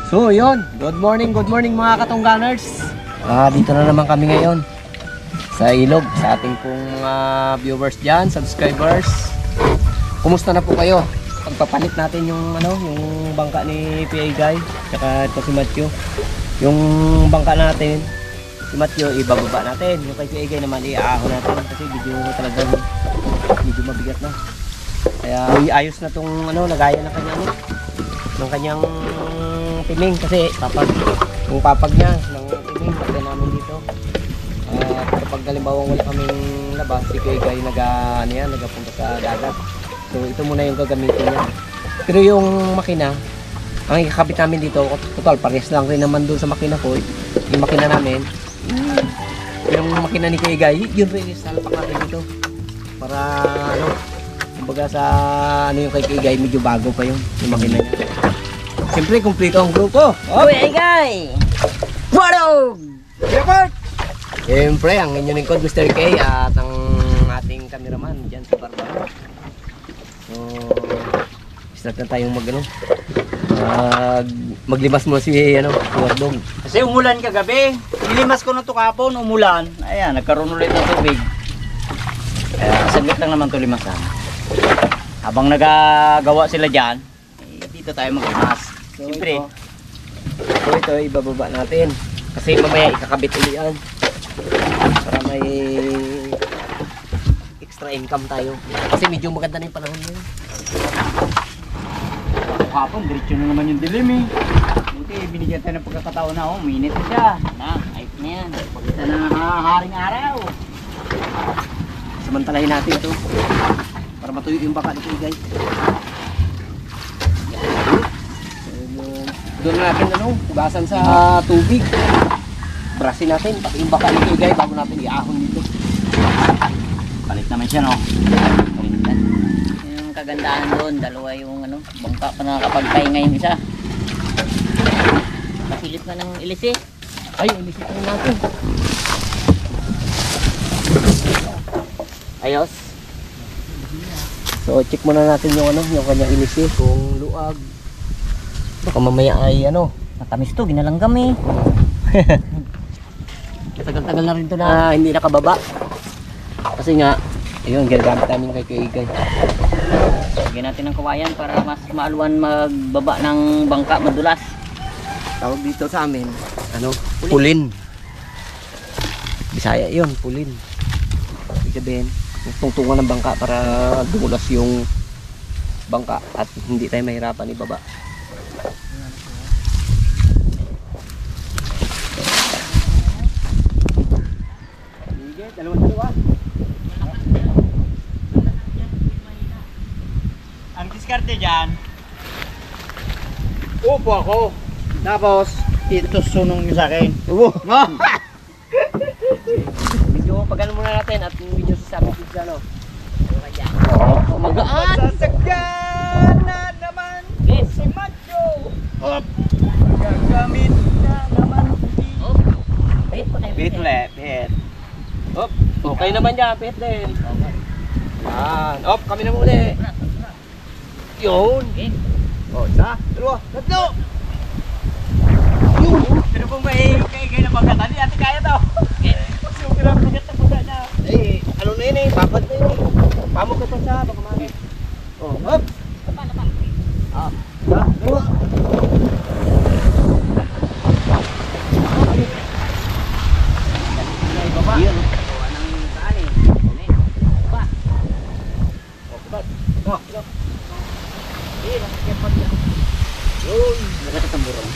So yun, good morning mga katungganers. Dito na naman kami ngayon sa ilog, sa ating pong viewers dyan, subscribers. Kumusta na po kayo? Pagpapalit natin yung yung bangka ni PA Guy, tsaka ito si Matthew. Yung bangka natin, si Matthew ibababa natin, yung kay PA Guy naman iaahon natin kasi talagang medyo mabigat na. Kaya ayos na tong lagayan ng kanyang timing kasi yung papag niya ng timing lagyan namin dito. Kapag halimbawa wala kaming labas, si Kuya Guy nagapunta sa dagat. So ito muna yung gagamitin niya. Pero yung makina, ang ikakabit namin dito, total pares lang rin naman doon sa makina ko. Yung makina namin, yung makina ni Kuya Guy, yun rin isalpak natin dito. Para kumbaga sa yung kay Kuya Guy, medyo bago pa yung makina niya. Siyempre, kumplito ang grupo. Kuya Guy! What up? Report! Siyempre, ang inyong lingkod, Mr. K, at ang ating cameraman dyan sa Barbaro. So, start na tayong maglimas mo si Wardong. Kasi umulan kagabi. Nilimas ko na ito kapon, umulan. Ayan, nagkaroon ulit ng tubig. Kaya saglit lang naman ito limasan. Habang nagagawa sila dyan, dito tayo maglimas. So, siyempre. Ito ibababa natin. Kasi mamaya ikakabit ulit yan. Para may extra income tayo. Kasi medyo maganda na yung panahon ngayon. Kapon, diretso na naman yung dilim eh. Buti, binigyan tayo ng pagkakataon na minit na siya. Ayos na yan. Pagkita na haring araw. Samantalahin natin ito. Para matuyo yung baka dito guys. Doon natin hugasan sa tubig. Brasin natin, pati yung baka nito guys bago natin iahon dito. Palit naman siya palitan. Yung kagandahan doon, dalawa yung bangka pa nakakapagpahinga yung isa. Pasilip ka ng ilis eh. Ay, ilisip na natin. Ayos. So check muna natin yung yung kanyang ilis kung luag. Baka mamaya ay Matamis to, ginalanggam eh. Tagal-tagal na rin to na hindi nakababa. Kasi nga, ayun, ginagamit namin kay Kuya Guy. Lagyan natin ng kawayan para mas maaluan magbaba ng bangka, madulas. Tawag dito sa amin, pulin. Bisaya yun, pulin. Ibig sabihin, tungtungan ng bangka para dumulas yung bangka at hindi tayo mahirapan ibaba. Dalawa. Ang diskarte dyan, Upo ako. tapos ito sunong nyo sa akin. Medyo pagano muna natin at medyo sasabi pizza magaan. Sasakyan na naman si Macho. Gagamit na naman Pit ulit, pit. Op, okay naman dyan, pit din. Yan, op, kami na muli. Yun. Isa, dalawa, tatlo. Pero kung may kaya na pagkatali, ate kaya to. Kasi yung kailangan pagkatapagka na. Na yun babad na yun Pamok na to siya, baka mali. Op. Isa, dalawa. Yun. Anong saan eh? Ba? Yun. Nagkatatamburon.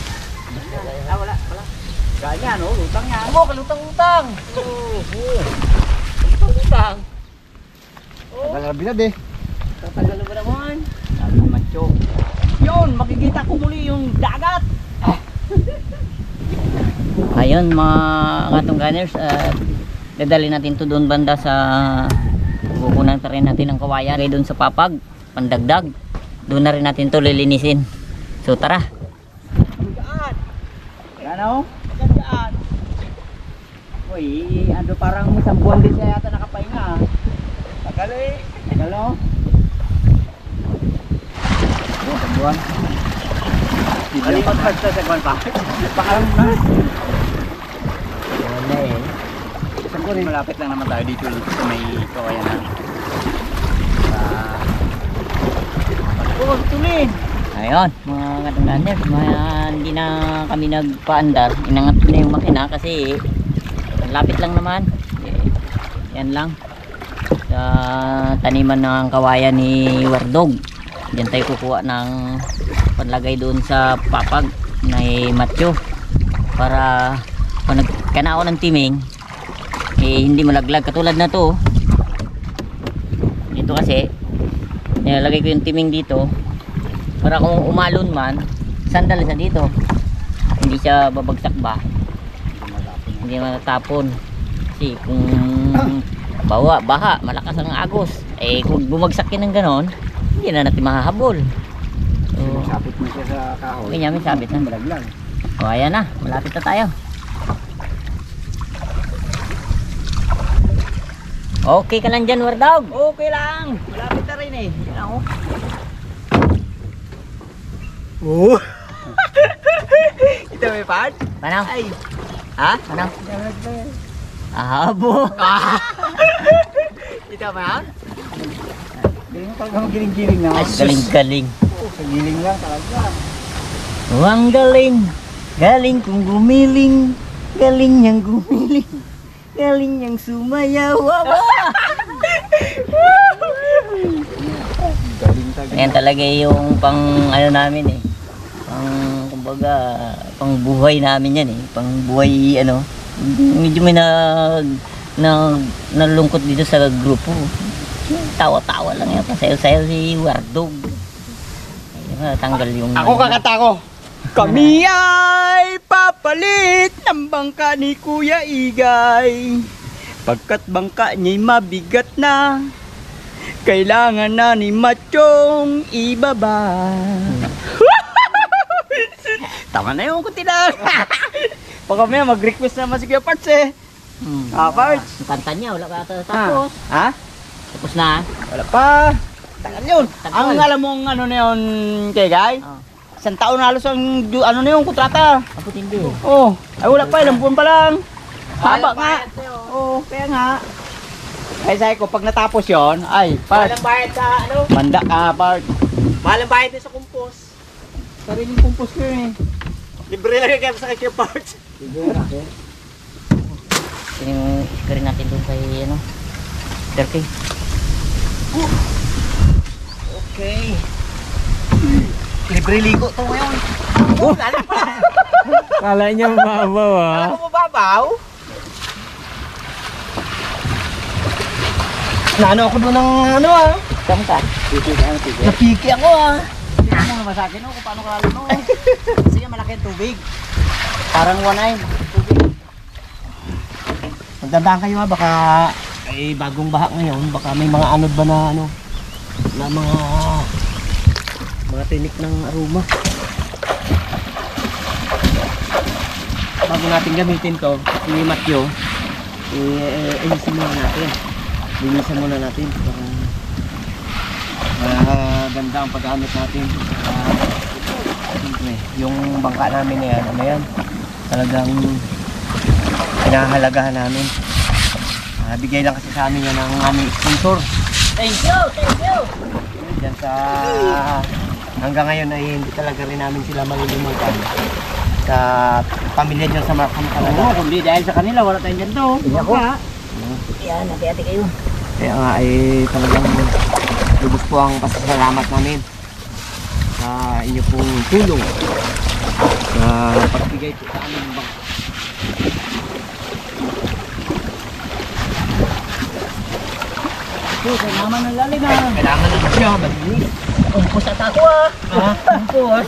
Wala. Kaya lutang yan. Kalutang-utang. Kalutang-utang. Tagal na Tatagal na ba naman? Sabi ni Macho. Yun, makikita ko muli yung dagat. Ayun mga katungganers, dadali natin to doon banda sa kukunan pa rin natin ng kawayan kaya doon sa papag, pandagdag. Doon na rin natin to lilinisin. So tara. Ano? Magandaan. Uy, parang isang buwan din siya yata nakapahinga. Tagal eh. Tagal no? Isang buwan. Alipat basta sa kwan pa. Pakaram na. Wala eh. Saan ko rin malapit lang naman tayo dito sa may kawayan na. Tulin. Ayun, mga katunggander, hindi na kami nagpaandar. Inangat na yung makina kasi lapit lang naman. Yan lang. Sa taniman ng kawayan ni Wardog. Diyan tayo kukuha ng panlagay doon sa papag na macho para pag nagkanao ng timing hindi malaglag katulad na to dito kasi nilalagay ko yung timing dito para kung umalon man sandal sa dito hindi siya babagsak ba hindi matatapon kasi kung baha malakas ang agos kung bumagsak yun ng ganon hindi na natin mahahabol. Sabit mo siya sa kahoy. Okay, namin sabit na. Malaglag. O, ayan na. Malapit na tayo. Okay ka lang dyan, Wardog? Okay lang. Malapit na rin eh. Yan ako. Oo. Ito may part? Paano? Ay. Ha? Paano? Ahabo. Ito ba yan? Galing mo talaga magiling-giling na. Ay, galing-galing. Sa giling lang talaga. Oh, ang galing. Galing kong gumiling. Galing niyang gumiling. Galing niyang sumayaw. Galing talaga. Ayan talaga yung pang ano namin eh. Pang kumbaga pang buhay namin yan eh. Pang buhay ano. Medyo may nalungkot dito sa grupo. Tawa-tawa lang yan. Pasayaw-sayaw si Wardog. Ayun, tanggal yung Ako kakata ko. Kami ay papalit ng bangka ni Kuya Igay. Pagkat bangka niya'y mabigat na, kailangan na ni Machong ibaba. Tama na yung kuti lang. Baka may mag-request naman si Kuya Parts eh. Parts. Yung kanta niya, wala pa ata tapos. Ha? Tapos na. Wala pa. Tagal yun. Tagal. Ang alam mong ano na yun, kay Guy? Oh. Isang taon na halos ang ano na yung kontrata. Kapot hindi. Oh, ay wala pa, ilang buwan pa lang. Haba Walang nga. bayad sa'yo. Oo, kaya nga. Ay sabi ko, pag natapos yon, ay, part, Walang bayad sa ano? manda ka, part. Walang bayad din sa kumpos. Sariling kumpos ko yun eh. Libre lang yung sa kay parts. Screen natin doon kay ano. Turkey. Okay. Libre ligo to ngayon. Oh, alam pa. Kala niya mababaw Alam mo mababaw? Naano ako doon ng ano ah. Saan ka? Napiki ako ah. Tingnan mo naman sa akin, oh, kung paano ka alam, oh. Sige, malaki ang tubig. Parang 1-9. Magdandaan kayo ha, baka ay bagong baha ngayon, baka may mga anod ba na ano, na mga tinik ng aroma. Bago natin gamitin to, si Matthew, ayusin muna natin. Linisan muna natin para ganda ang paggamit natin. Siyempre, yung bangka namin na yan, ano yan, talagang pinahalagahan namin. Bigay lang kasi sa amin yan ng aming sponsor. Thank you! Thank you! Diyan sa hanggang ngayon ay hindi talaga rin namin sila malilimutan. Sa pamilya dyan sa Markham talaga. Oo, kundi dahil sa kanila, wala tayong ganito. Ako. Yan, hati-hati kayo. Kaya nga ay talagang lubos po ang pasasalamat namin sa inyo pong tulong sa pagbigay po sa amin ng bangka. Kailangan ng lalim na. Kailangan na siya, malinis. Umpos at ako ah. Umpos.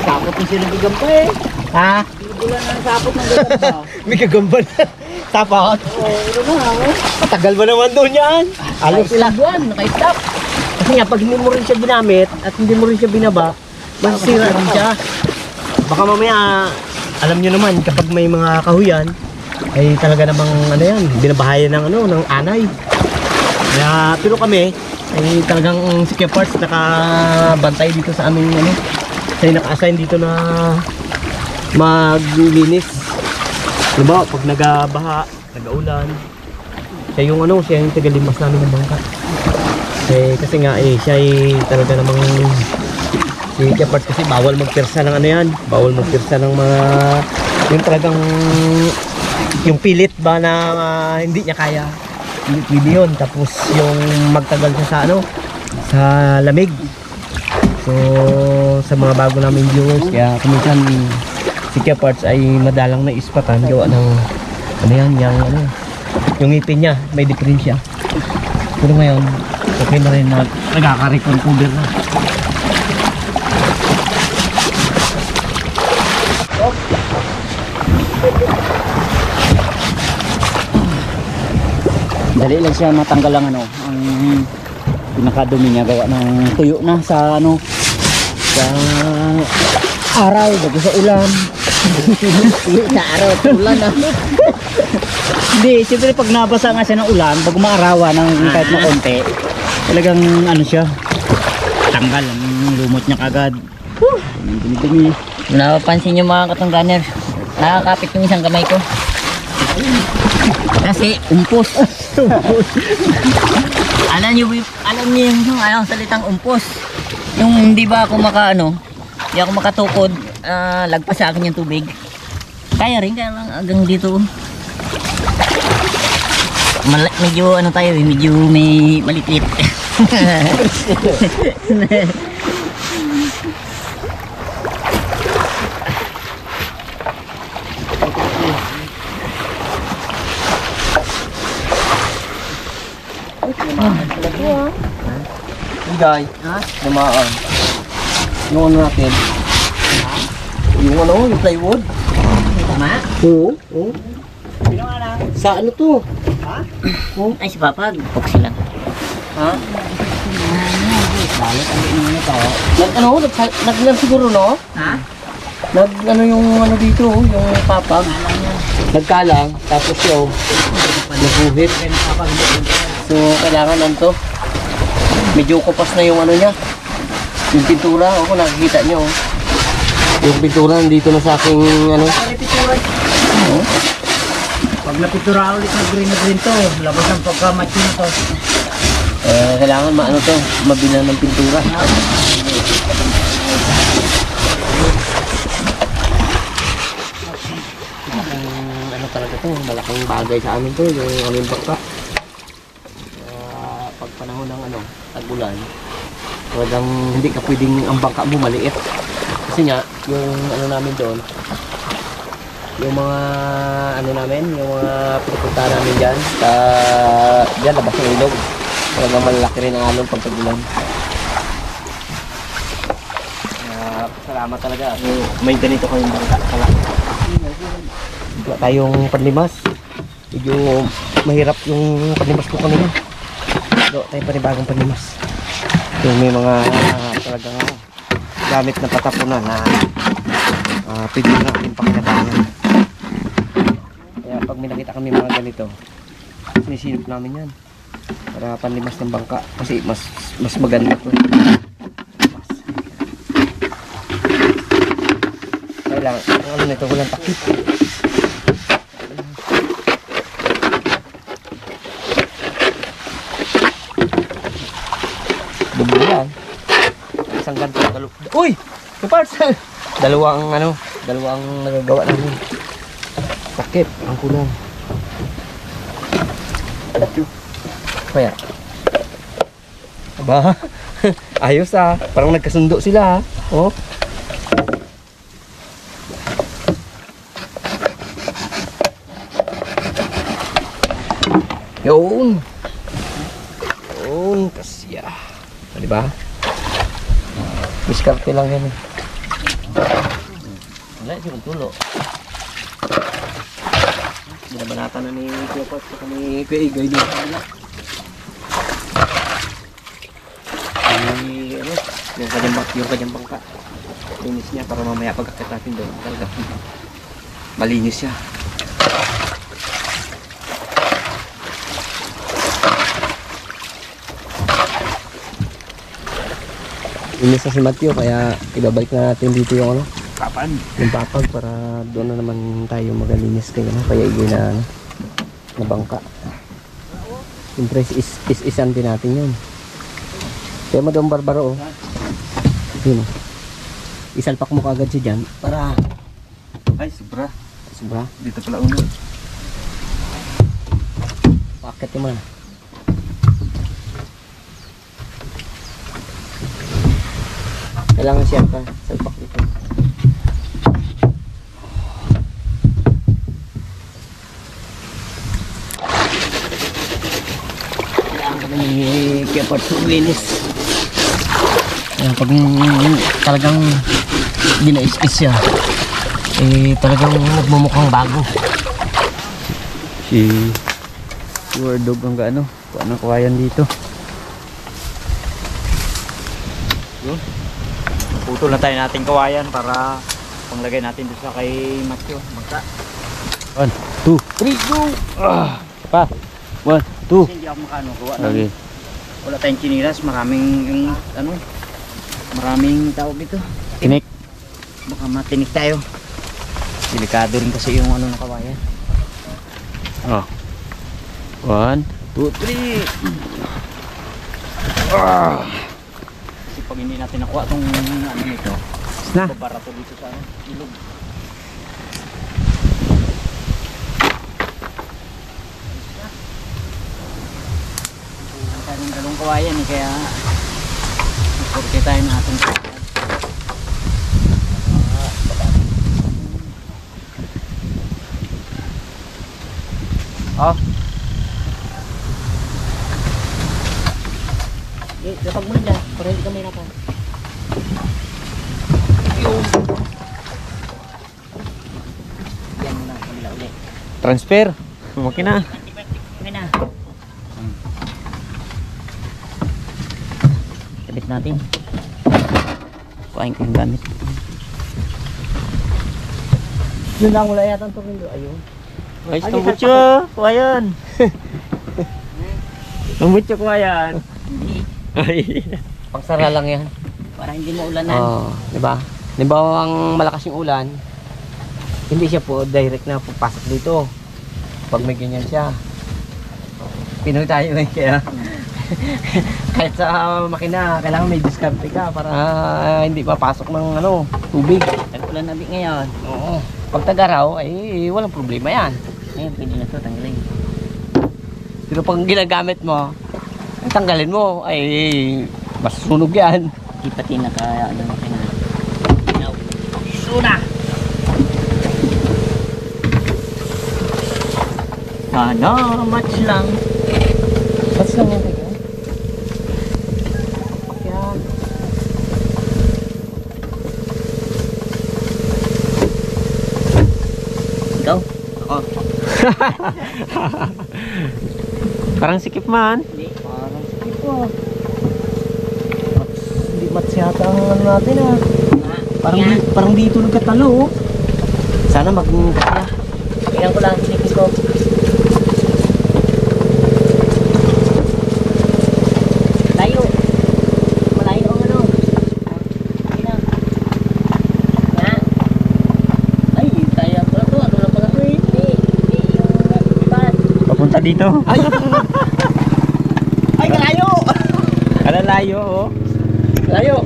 Sapot yung sinabigan pa eh. Ha? Wala na sapot ng gagamba. May kagambal na. Tapos. Oo, ito na ako. Matagal ba naman doon yan? Alos Ilang buwan, naka-stop. Kasi nga, pag hindi mo rin siya ginamit at hindi mo rin siya binaba, masisira rin siya. Baka mamaya, alam nyo naman, kapag may mga kahuyan, ay talaga namang ano yan, binabahayan ng ano, ng anay. Kaya, pero kami, ay talagang si Kuya Parts nakabantay dito sa aming ano. Siya naka-assign dito na maglinis. Diba, pag nagabaha, nagaulan, siya yung ano, siya yung tagalimas namin ng bangka. Kasi nga siya talaga namang si Kuya Parts kasi bawal magpirsa ng ano yan, bawal magpirsa ng mga yung talagang yung pilit ba na hindi niya kaya, hindi pwede yun. Tapos yung magtagal siya sa ano, sa lamig. So sa mga bago namin viewers, kaya kuminsan si Kuya Parts ay madalang na ispatan gawa ng ano yan, yung ngipin niya may diferensya. Pero ngayon okay na rin na nagkaka-recover na. Dali lang siya matanggal ang ano, ang pinakadumi niya gawa ng tuyo na sa ano, sa araw, bago sa ulan. Sa araw at ulan na. Hindi, siyempre pag nabasa nga siya ng ulan, bago maarawan ng kahit na konti, talagang ano siya, tanggal ang lumot niya kagad. Dumi-dumi. Napapansin nyo mga katungganer, nakakapit yung isang kamay ko. Kasi umpos. Alam niyo yung ano, salitang umpos. Yung hindi ba ako hindi ako makatukod, lagpas sa akin yung tubig. Kaya lang hanggang dito. Medyo ano tayo, medyo may maliit. Guys, namaan. Yung ano natin? Yung ano, yung plywood? Tama? Oo. Oo. Sa ano to? Ay, si Papag. Fox lang. Ha? Nag siguro, no? Ha? Ano yung ano dito, yung papag. Nagkalang, tapos yung naguhit. So, kailangan ano to? Medyo kupas na yung ano niya. Yung pintura, ako nakikita niyo. Yung pintura nandito na sa aking ano. Pag napitura ulit na green to, labas ang pagka-machine to. Kailangan maano to, mabilan ng pintura. Ano talaga to, malaking bagay sa amin to, yung aming bangka. Pag panahon ng ano, tag-ulan, talagang hindi ka pwedeng ang bangka mo maliit. Kasi nga, yung ano namin doon, yung mga ano namin, yung mga pinupunta namin dyan, dyan labas ng ilog. Talagang malaki rin ang alon pag tag-ulan. Salamat talaga. May ganito kayong bangka. Wala tayong panlimas. Medyo mahirap yung panlimas ko kanina. Wala tayong panibagong panlimas. Yung may mga talagang gamit na patapunan na pwede natin pakinabangan. Kaya pag may nakita kami mga ganito, sinisilip namin yan para panlimas ng bangka kasi mas maganda to. Kaya lang, ang ano nito, walang takip. Bumula. Isang ganito, uy! Yung parts! dalawang nagagawa namin. Takip, ang kulang. Kaya. Aba, ayos parang nagkasundo sila oh. Yun. Kasya. Diba? Diskarte lang yan eh. Wala, yung tulo. Binabanatan na ni Kuya Pot sa ni Kuya Igay dito. Yung kanyang bangka. Linis niya para mamaya pagkakit natin doon. Talaga. Malinis siya. Inis na si Matthew, kaya ibabalik na natin dito yung ano, Kapan? yung papag para doon na naman tayo magalinis kayo na kaya igay na ano, na bangka. Siyempre is-isan din natin yun. Kaya mo doon barbaro oh. Yun oh. Isalpak mo kagad siya dyan para Ay, sobra. sobra. Dito pala ulo. Pakit mo na. Kailangan siya pa salpak dito. Kailangan kami kaya part linis. Ayan, pag talagang ginais-is siya, eh talagang nagmumukhang bago. Si Wardog ang gaano. Kuha ng kawayan dito. Putol na tayo nating kawayan para panglagay natin doon sa kay Matthew. Bangka. 1, 2, 3, go! Pa! 1, 2. Kasi hindi ako makaano. Gawa ng Okay. wala tayong chinilas. Maraming yung ano. Maraming tawag dito. Tinik. Baka matinik tayo. Delikado rin kasi yung ano ng kawayan. Oh. 1, 2, 3. Kasi pag hindi natin nakuha itong ano nito, Na. babarato dito sa ano, ilog. Ang kaming dalong kawayan eh, kaya porke tayo natin. Oh, Eh, lapag mo na, para hindi ka may napan. Yan muna, kabila ulit. Transfer. Makina. Okay na. Kabit natin. Kuhain ko yung gamit. yun lang wala yata ang tornilyo. Ayun. Ay, tambutso. Kawayan. Tambutso kawayan. Ay. Pangsara lang yan. Para hindi mo ulanan. Oo, di ba? Di ba ang malakas yung ulan, hindi siya po direct na pupasok dito. Pag may ganyan siya. Pinoy tayo eh, kaya kahit sa makina, kailangan may diskarte ka para hindi papasok ng ano, tubig. Tag-ulan nabi ngayon. Oo. Pag tag-araw, ay walang problema yan. Ngayon, pwede na ito, tanggalin. Pero pag ginagamit mo, ang tanggalin mo, ay masusunog yan. Di pati naka, ano, makina. Suna! Sana, match lang. Bats lang yan, teka. Yan. Ikaw? Ako. Parang sikip man. Hindi. Parang sikip po. Hindi mats yata ang ano natin ah. Parang dito nagkatalo oh. Sana mag-kaya. Tingnan ko lang, sinipis ko. Layo. Malayo ang ano. Sige na. Nga. Ay, kaya ko na to. Ano na pala to eh? Hindi yung iban. Papunta dito. Ay! Ay, kalayo! Kalalayo oh. Kalayo!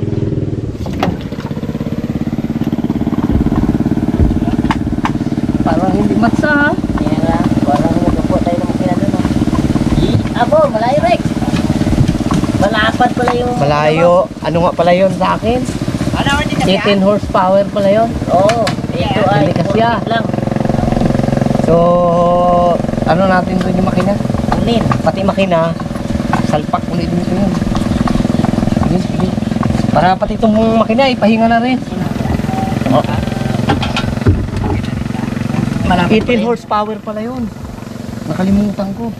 Parang hindi matsa ha. Kaya nga, parang magkapo tayo ng makina doon. Abo, malayo Rex. Malapad pala yung... Malayo. Ano nga pala yun sa akin? 18 horsepower pala yun. Oo. Ito ay Hindi kasi ah. 48 lang. So, ano natin doon yung makina? Kunin. Pati makina, salpak ulit dito yun. Sige, sige. Para pati itong makina, ipahinga na rin. Oh. Malapad 18 horsepower pala yun. Nakalimutan ko.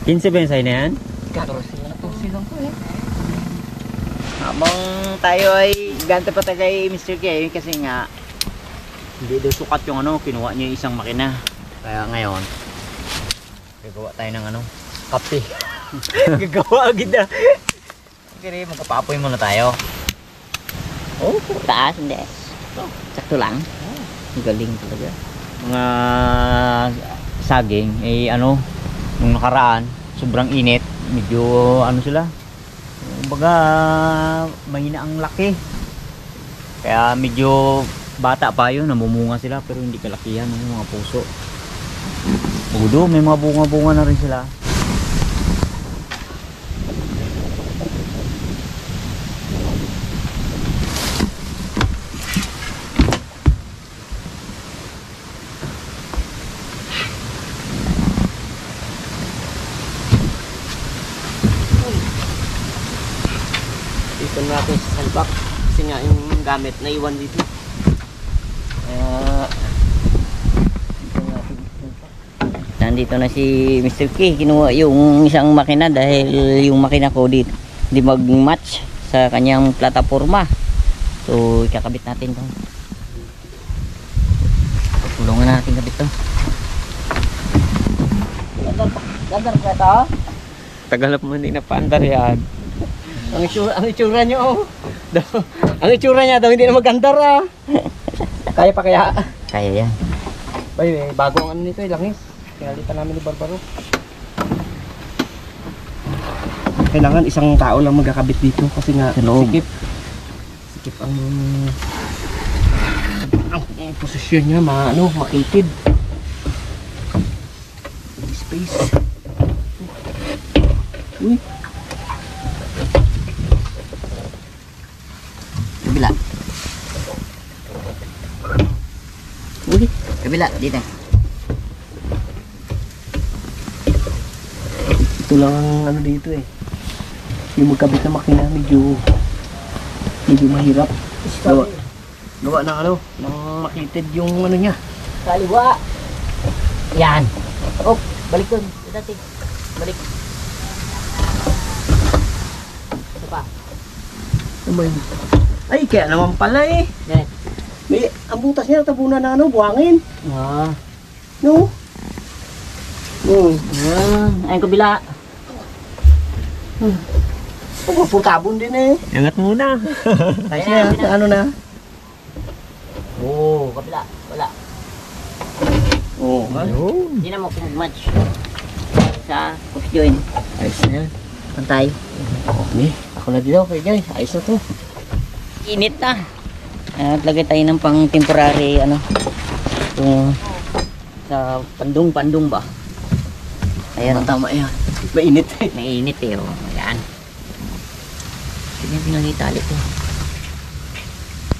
15 ba yung sign na yan? 14 lang po eh. Habang tayo ay gante pa tayo kay Mr. K kasi nga hindi daw sukat yung ano, kinuha niya yung isang makina. Kaya ngayon, gagawa tayo ng ano, kape. Gagawa agad na. Okay, magkapapoy muna tayo. Oh, Taas, hindi. Sakto lang. Ang galing talaga. mga saging, ano, nung nakaraan, sobrang init. Medyo, ano sila, kumbaga, mahina ang laki. Kaya medyo bata pa yun, namumunga sila, pero hindi kalakihan ng mga puso. Udo, may mga bunga-bunga na rin sila. Dito natin sa salbak. Kasi nga yung gamit na iwan dito. Kaya dito natin sa salbak. Nandito na si Mr. K. Kinuha yung isang makina dahil yung makina ko di mag-match sa kanyang plataforma. So, ikakabit natin to. Tulungan natin kabit to. Gandar ka to? Tagal na po hindi napaandar yan. Ang itsura niyo, oh. Ang itsura niya daw hindi na magandar, ah. Kaya pa kaya? Kaya yan. Bay, bago ang ano nito, langis. Pinalitan namin ni Barbaro. Kailangan isang tao lang magkakabit dito kasi nga Sa loob. sikip ang posisyon niya, makitid. Space. Uy. Kabila. Uy. Kabila, dito. Ito lang ang ano dito eh. Yung magkabit na makina medyo mahirap. Gawa ng ano, ng makitid yung ano niya. Kaliwa. Yan. Oh, balik doon. Dati. Balik. Ito pa. Ano ba yun? Ay, kaya naman pala eh. Yan. May, ang butas niya natabunan na ano, buhangin. Ah. No? Ayun kabila. Komportabon din eh. Angat muna. Ayos na, sa ano na. Oh, kabila. Wala. Oo. Hindi na mo mag-match sa push joint. Ayos na yan. Pantay. Okay. Ako na dito, okay guys. Ayos na to. Init na. At lagay tayo ng pang temporary ano. Yung sa pandung ba? Ayan. Tama yan. Mainit eh. Mainit eh. Oh. Ayan. Tingnan yung tali ko.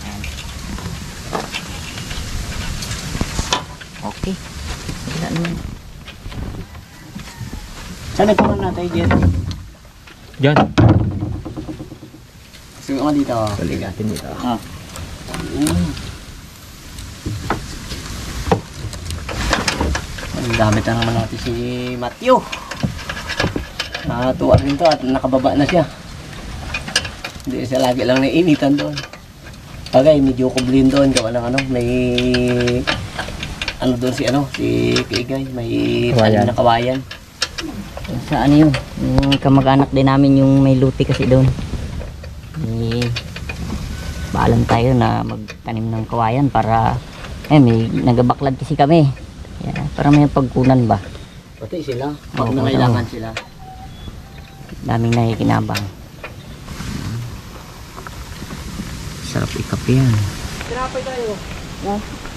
Ayan. Okay. Wala naman. Saan nagkaman natin, Jet? Diyan. Sige nga dito. Kaligatin dito. Ah. Ang gamit na naman natin si Matthew. Tuwa rin to at nakababa na siya. Hindi siya lagi lang naiinitan doon. Bagay, medyo kublin doon. Gawa ng ano, may ano doon si ano, si Kigay, may talim na kawayan. Sa ano yun? Yung kamag-anak din namin yung may luti kasi doon. Paalam tayo na magtanim ng kawayan para may nagabaklad kasi kami. Yeah, para may pagkunan ba? Pati sila, pag Oo, nangailangan oo. sila. Daming nakikinabang. Sarap ikape yan. Tinapay tayo.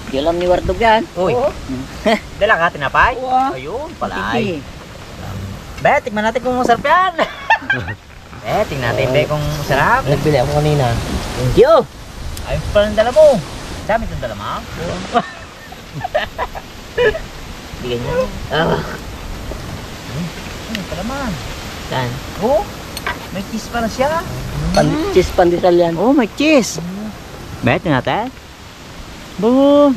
Di alam ni Wardog yan. Uy, dala ka, tinapay? Ayun, pala ay. Be, tikman natin kung masarap yan. Tingnan natin, be, kung masarap. Nagbili ako kanina. Thank you! Ayun pala ang dala mo. Dami itong dala mo. Bigyan niyo. Ah, Ano pala man? saan? Oh, may cheese pala siya. Cheese pandesal yan. Oh, may cheese. Be, tingnan natin. Boom.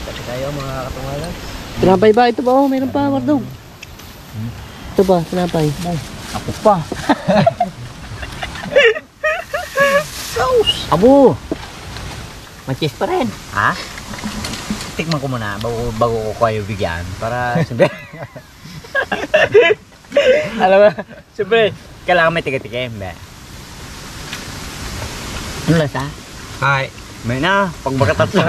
Pati tayo mga katungalan. Tinapay ba? Ito ba? Oh, mayroon pa, Wardog. Ito ba? Tinapay. Ako pa. Abo. May cheese pa rin. Ha? titikman ko muna bago ko kayo bigyan. Para, siyempre. Alam mo, siyempre, kailangan may tiga-tikim. Ano lasa? Ay, may na. Pag makatatlo.